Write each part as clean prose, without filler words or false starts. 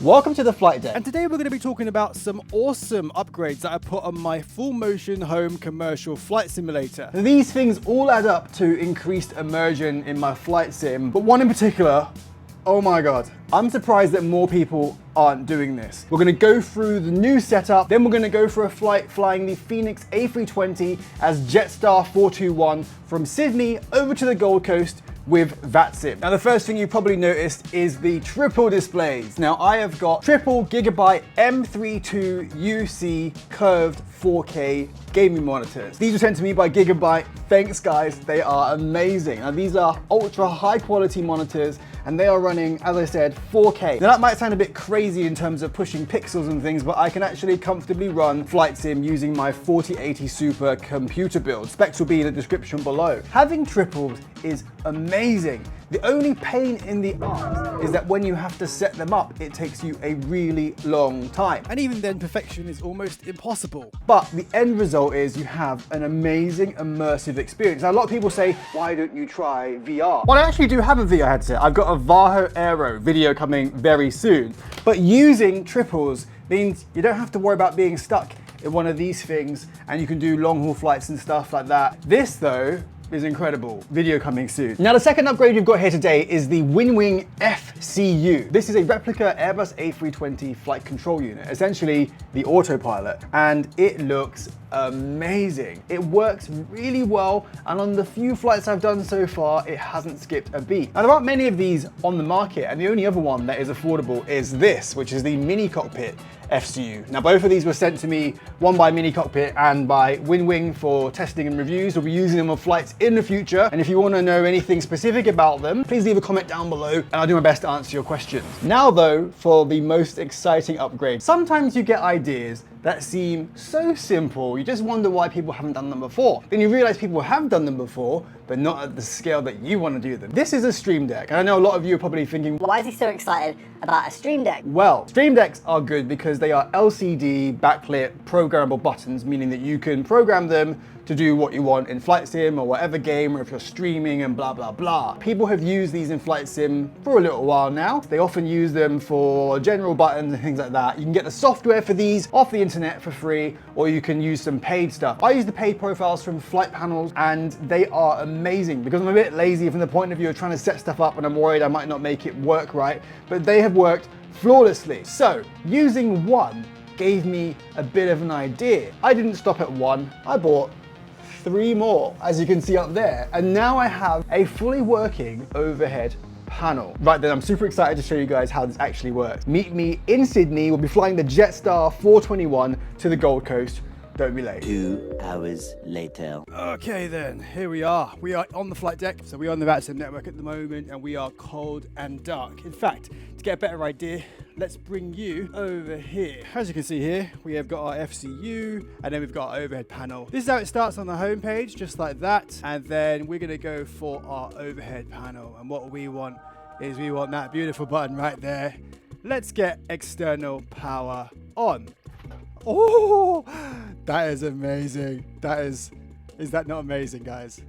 Welcome to the flight deck. And today we're going to be talking about some awesome upgrades that I put on my full motion home commercial flight simulator. These things all add up to increased immersion in my flight sim, but one in particular, oh my God. I'm surprised that more people aren't doing this. We're gonna go through the new setup, then we're gonna go for a flight flying the Phoenix A320 as Jetstar 421 from Sydney over to the Gold Coast with VATSIM. Now the first thing you probably noticed is the triple displays. Now I have got triple GIGABYTE M32 UC curved 4K gaming monitors. These were sent to me by GIGABYTE. Thanks guys, they are amazing. Now these are ultra high quality monitors and they are running, as I said, 4K. Now that might sound a bit crazy in terms of pushing pixels and things, but I can actually comfortably run Flight Sim using my 4080 Super computer build. Specs will be in the description below. Having triples is amazing. The only pain in the arse is that when you have to set them up, it takes you a really long time. And even then, perfection is almost impossible. But the end result is you have an amazing immersive experience. Now, a lot of people say, why don't you try VR? Well, I actually do have a VR headset. I've got a Vaho Aero video coming very soon. But using triples means you don't have to worry about being stuck in one of these things and you can do long haul flights and stuff like that. This though, is incredible. Video coming soon. Now the second upgrade we've got here today is the Winwing FCU. This is a replica Airbus A320 flight control unit, essentially the Autopilot, and it looks amazing. It works really well, and on the few flights I've done so far, it hasn't skipped a beat. Now there aren't many of these on the market, and the only other one that is affordable is this, which is the Mini Cockpit FCU. Now both of these were sent to me, one by Mini Cockpit and by Winwing for testing and reviews. We'll be using them on flights in the future, and if you want to know anything specific about them, please leave a comment down below and I'll do my best to answer your questions. Now though, for the most exciting upgrade. Sometimes you get ideas that seem so simple, you just wonder why people haven't done them before. Then you realize people have done them before, but not at the scale that you want to do them. This is a Stream Deck, and I know a lot of you are probably thinking, why is he so excited about a Stream Deck? Well, Stream Decks are good because they are LCD backlit programmable buttons, meaning that you can program them to do what you want in Flight Sim or whatever game, or if you're streaming and blah, blah, blah. People have used these in Flight Sim for a little while now. They often use them for general buttons and things like that. You can get the software for these off the internet for free, or you can use some paid stuff. I use the paid profiles from Flightpanels, and they are amazing because I'm a bit lazy from the point of view of trying to set stuff up and I'm worried I might not make it work right, but they have worked flawlessly. So using one gave me a bit of an idea. I didn't stop at one, I bought 3 more, as you can see up there. And now I have a fully working overhead panel. Right then, I'm super excited to show you guys how this actually works. Meet me in Sydney. We'll be flying the Jetstar 421 to the Gold Coast. Don't be late. 2 hours later. Okay then, here we are. We are on the flight deck, so we are on the VATSIM network at the moment, and we are cold and dark. In fact, to get a better idea, let's bring you over here. As you can see here, we have got our FCU, and then we've got our overhead panel. This is how it starts on the home page, just like that. And then we're gonna go for our overhead panel. And what we want is we want that beautiful button right there. Let's get external power on. Oh, that is amazing. Is that not amazing, guys?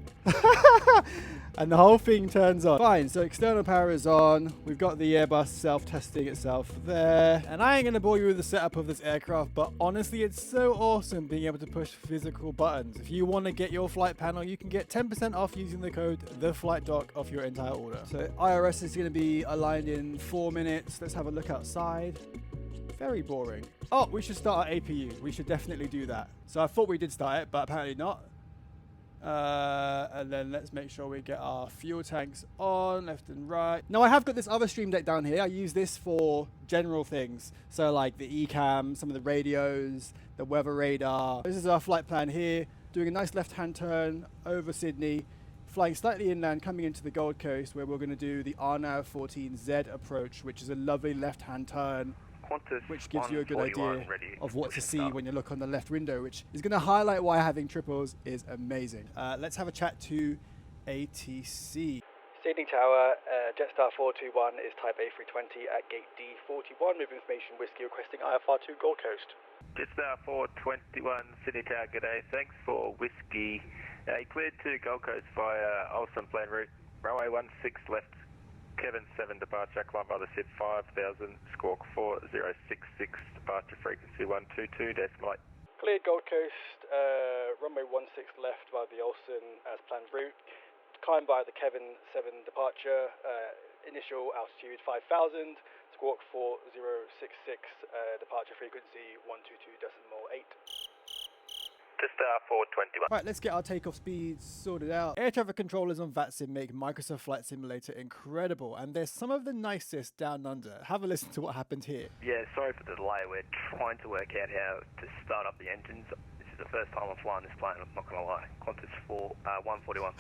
And the whole thing turns on. Fine, so external power is on. We've got the Airbus self-testing itself there. And I ain't gonna bore you with the setup of this aircraft, but honestly, it's so awesome being able to push physical buttons. If you wanna get your flight panel, you can get 10% off using the code TheFlightDoc off your entire order. So AORUS is gonna be aligned in 4 minutes. Let's have a look outside. Very boring. Oh, we should start our APU. We should definitely do that. So I thought we did start it, but apparently not. And then let's make sure we get our fuel tanks on left and right. Now I have got this other Stream Deck down here. I use this for general things. So like the eCam, some of the radios, the weather radar. This is our flight plan here. Doing a nice left-hand turn over Sydney, flying slightly inland, coming into the Gold Coast, where we're going to do the RNAV 14Z approach, which is a lovely left-hand turn, which gives you a good idea of what to see when you look on the left window, which is going to highlight why having triples is amazing. Let's have a chat to ATC. Sydney Tower, Jetstar 421 is type A320 at gate D41 with information whiskey requesting IFR2 Gold Coast. Jetstar 421 Sydney Tower, g'day, thanks for whiskey. Cleared to Gold Coast via Olsen Plain route, runway 16 left, Kevin 7 departure, climb by the SIP 5000, squawk 40. departure frequency 122.8. Cleared Gold Coast, runway 16 left by the Olsen as planned route. Climb by the Kevin 7 departure, initial altitude 5,000, squawk 4066, departure frequency 122.8. Just 421. Right, let's get our takeoff speeds sorted out. Air traffic controllers on VATSIM make Microsoft Flight Simulator incredible, and they're some of the nicest down under. Have a listen to what happened here. Yeah, sorry for the delay. We're trying to work out how to start up the engines. This is the first time I'm flying this plane, I'm not going to lie. Qantas 141.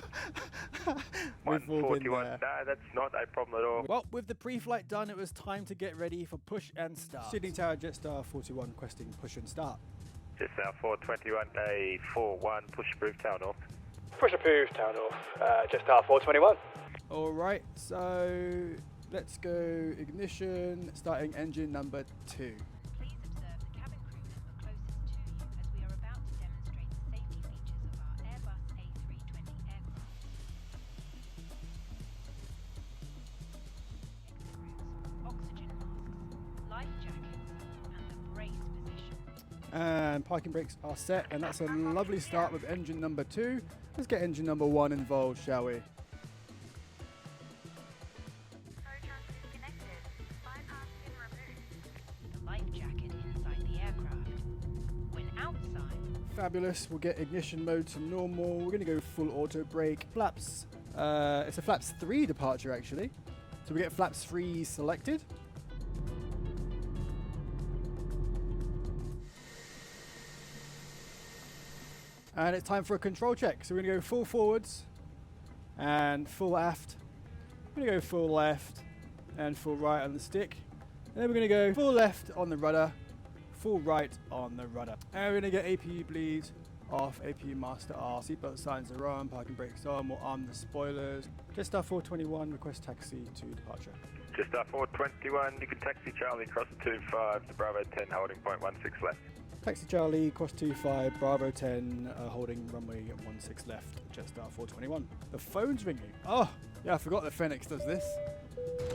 We've all been 141. there. No, that's not a problem at all. Well, with the pre-flight done, it was time to get ready for push and start. Sydney Tower Jetstar 41 requesting push and start. Just 421, a 41, push approved, tail north. Push approved, town off. Jetstar 421. All right, so let's go ignition, starting engine number 2. Please observe the cabin crew member closest to you as we are about to demonstrate the safety features of our Airbus A320 aircraft. Exit routes, oxygen masks, life jackets, and the brace position. And parking brakes are set, and that's a lovely start with engine number 2. Let's get engine number 1 involved, shall we? The life jacket inside the aircraft. When outside, Fabulous. We'll get ignition mode to normal. We're going to go full auto brake. Flaps. It's a flaps 3 departure, actually. So we get flaps 3 selected. And it's time for a control check. So we're going to go full forwards and full aft. We're going to go full left and full right on the stick. And then we're going to go full left on the rudder, full right on the rudder. And we're going to get APU bleed off, APU master off, seatbelt signs are on, parking brakes on, we'll arm the spoilers. Jetstar 421, request taxi to departure. Just 421, you can taxi Charlie across 25 to Bravo 10, holding point 16 left. Taxi Charlie, cross 25, Bravo 10, holding runway 16 left, Jetstar 421. The phone's ringing. Oh, yeah, I forgot that Phoenix does this.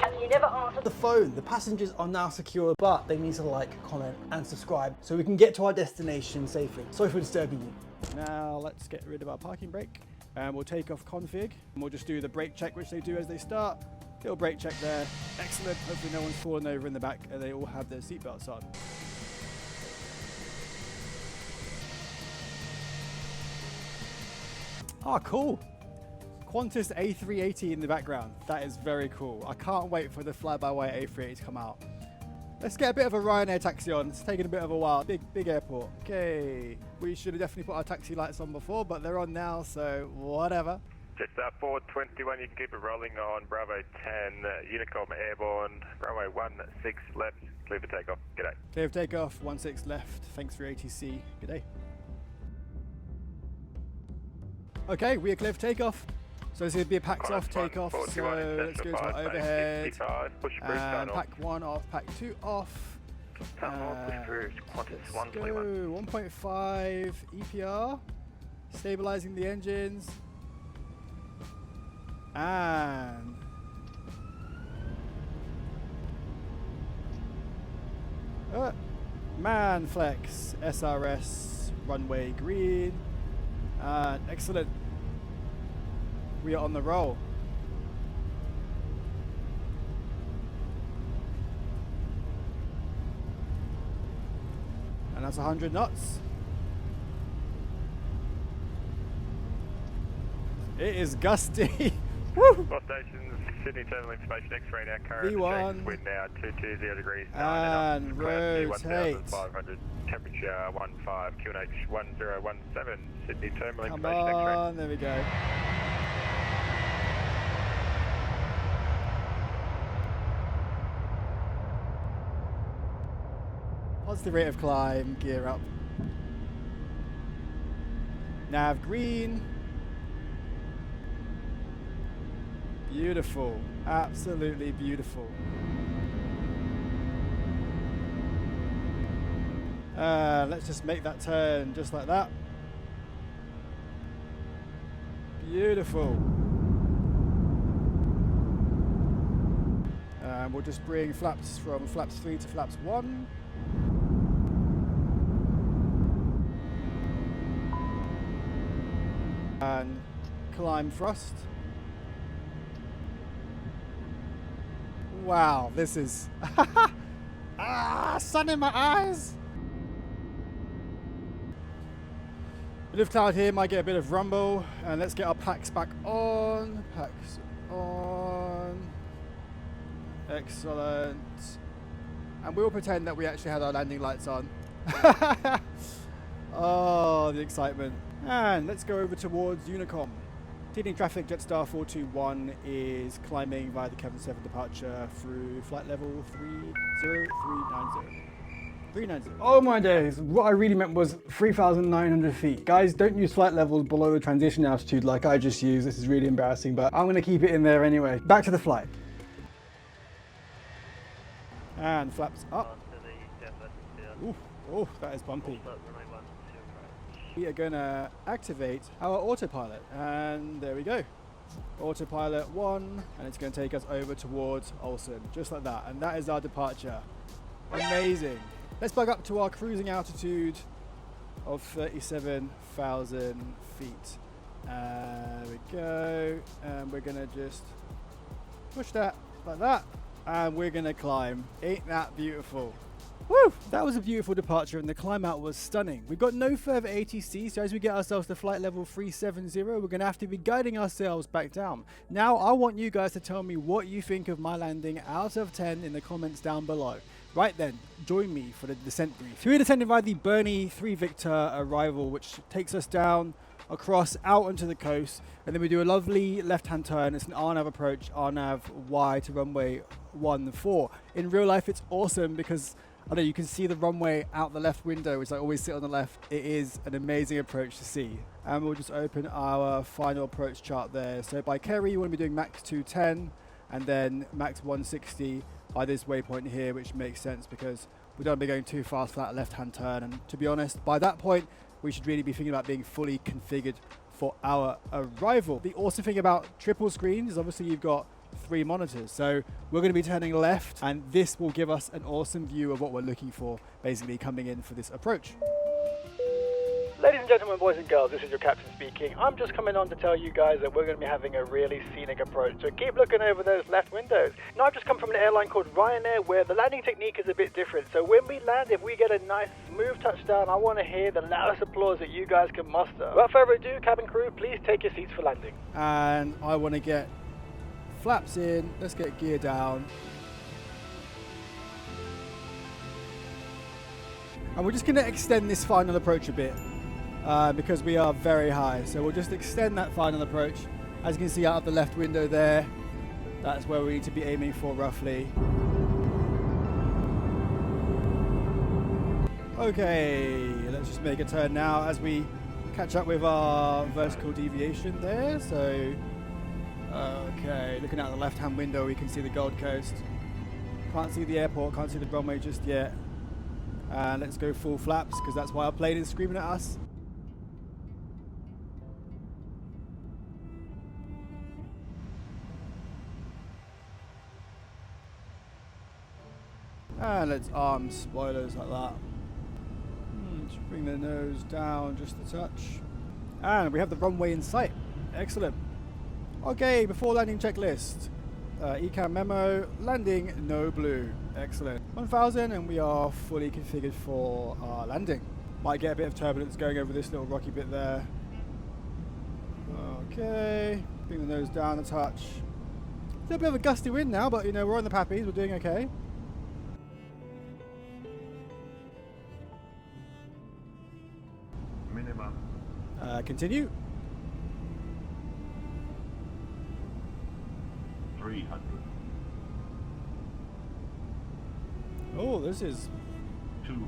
And you never answer the phone. The passengers are now secure, but they need to like, comment, and subscribe so we can get to our destination safely. Sorry for disturbing you. Now let's get rid of our parking brake, and we'll take off config, and we'll just do the brake check, which they do as they start. Little brake check there. Excellent. Hopefully no one's fallen over in the back, and they all have their seatbelts on. Ah, cool. Qantas A380 in the background. That is very cool. I can't wait for the fly-by-wire A380 to come out. Let's get a bit of a Ryanair taxi on. It's taking a bit of a while. Big airport. Okay. We should have definitely put our taxi lights on before, but they're on now, so whatever. Just 421, you can keep it rolling on Bravo 10, Unicom airborne, runway 16 left, clear for takeoff. G'day. Clear for takeoff, 16 left. Thanks for ATC. Good day. Okay, we are clear for takeoff. So this is going to be a packs off takeoff. So let's go to our overhead. And pack 1 off, pack 2 off. Let's go 1.5 EPR. Stabilizing the engines. And man flex SRS runway green. Excellent. We are on the roll. And that's 100 knots. It is gusty. Woo! Four stations, Sydney Terminal Information X-ray now, current V1. wind now 220 degrees. And rotate. 1,500, temperature 15, QNH 1017, Sydney Terminal Come Information X-ray. on, there we go. Positive rate of climb, gear up. Nav green. Beautiful, absolutely beautiful. Let's just make that turn just like that. Beautiful. we'll just bring flaps from flaps 3 to flaps 1. And climb thrust. Wow, this is sun in my eyes. Bit of cloud here, might get a bit of rumble, and let's get our packs back on. Packs on. Excellent. And we'll pretend that we actually had our landing lights on. Oh, the excitement. And let's go over towards Unicom. Leading traffic, Jetstar 421 is climbing via the Kevin 7 departure through flight level 30390. 390. Oh my days, what I really meant was 3,900 feet. Guys, don't use flight levels below the transition altitude like I just used. This is really embarrassing, but I'm gonna keep it in there anyway. Back to the flight. And flaps up. Ooh, oh, that is bumpy. We are gonna activate our autopilot, and there we go. Autopilot 1, and it's gonna take us over towards Olsen, just like that. And that is our departure. Amazing. Let's plug up to our cruising altitude of 37,000 feet. There we go. And we're gonna just push that like that, and we're gonna climb. Ain't that beautiful? Woo! That was a beautiful departure, and the climb out was stunning. We've got no further ATC, so as we get ourselves to flight level 370, we're going to have to be guiding ourselves back down. Now, I want you guys to tell me what you think of my landing out of 10 in the comments down below. Right then, join me for the descent brief. So we're descending by the Bernie 3 Victor arrival, which takes us down, across, out onto the coast, and then we do a lovely left-hand turn. It's an RNAV approach, RNAV Y to runway 14. In real life, it's awesome because I know you can see the runway out the left window, which I always sit on the left. It is an amazing approach to see. And we'll just open our final approach chart there. So by Kerry, you want to be doing max 210 and then max 160 by this waypoint here, which makes sense because we don't want to be going too fast for that left-hand turn. And to be honest, by that point, we should really be thinking about being fully configured for our arrival. The awesome thing about triple screens is obviously you've got 3 monitors, so we're going to be turning left, and this will give us an awesome view of what we're looking for basically coming in for this approach. Ladies and gentlemen, boys and girls, this is your captain speaking. I'm just coming on to tell you guys that we're going to be having a really scenic approach, so keep looking over those left windows. Now, I've just come from an airline called Ryanair where the landing technique is a bit different, so when we land, if we get a nice smooth touchdown, I want to hear the loudest applause that you guys can muster. Without further ado, cabin crew, please take your seats for landing. And I want to get flaps in, let's get gear down. And we're just going to extend this final approach a bit because we are very high. So we'll just extend that final approach. As you can see out of the left window there, that's where we need to be aiming for roughly. Okay, let's just make a turn now as we catch up with our vertical deviation there. So okay, looking out the left-hand window, we can see the Gold Coast. Can't see the airport, can't see the runway just yet. And let's go full flaps, because that's why our plane is screaming at us. And let's arm spoilers like that. Just bring the nose down just a touch. And we have the runway in sight. Excellent. Okay, before landing checklist. ECAM memo, landing no blue. Excellent. 1000 and we are fully configured for our landing. Might get a bit of turbulence going over this little rocky bit there. Okay, bring the nose down a touch. A little bit of a gusty wind now, but you know, we're on the pappies, we're doing okay. Minimum. Continue. 300. Oh, this is 200.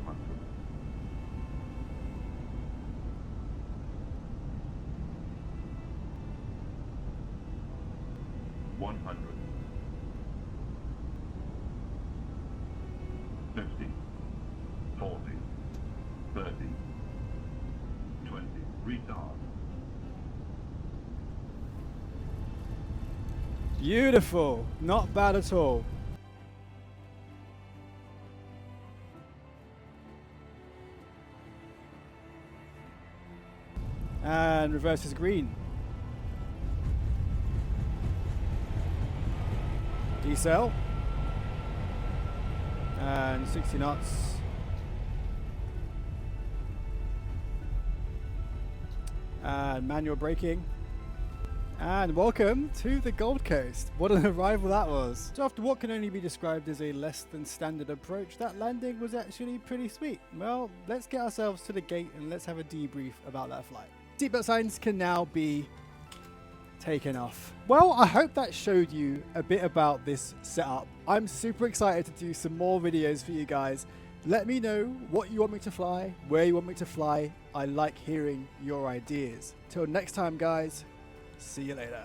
100. 50. 40. 30. 20. Retard. beautiful. Not bad at all. And reverse is green. Decel. And 60 knots. And manual braking. And welcome to the Gold Coast. What an arrival that was. So after what can only be described as a less than standard approach, that landing was actually pretty sweet. Well, let's get ourselves to the gate and let's have a debrief about that flight. Seatbelt signs can now be taken off. Well, I hope that showed you a bit about this setup. I'm super excited to do some more videos for you guys. Let me know what you want me to fly, where you want me to fly. I like hearing your ideas. Till next time, guys. See you later.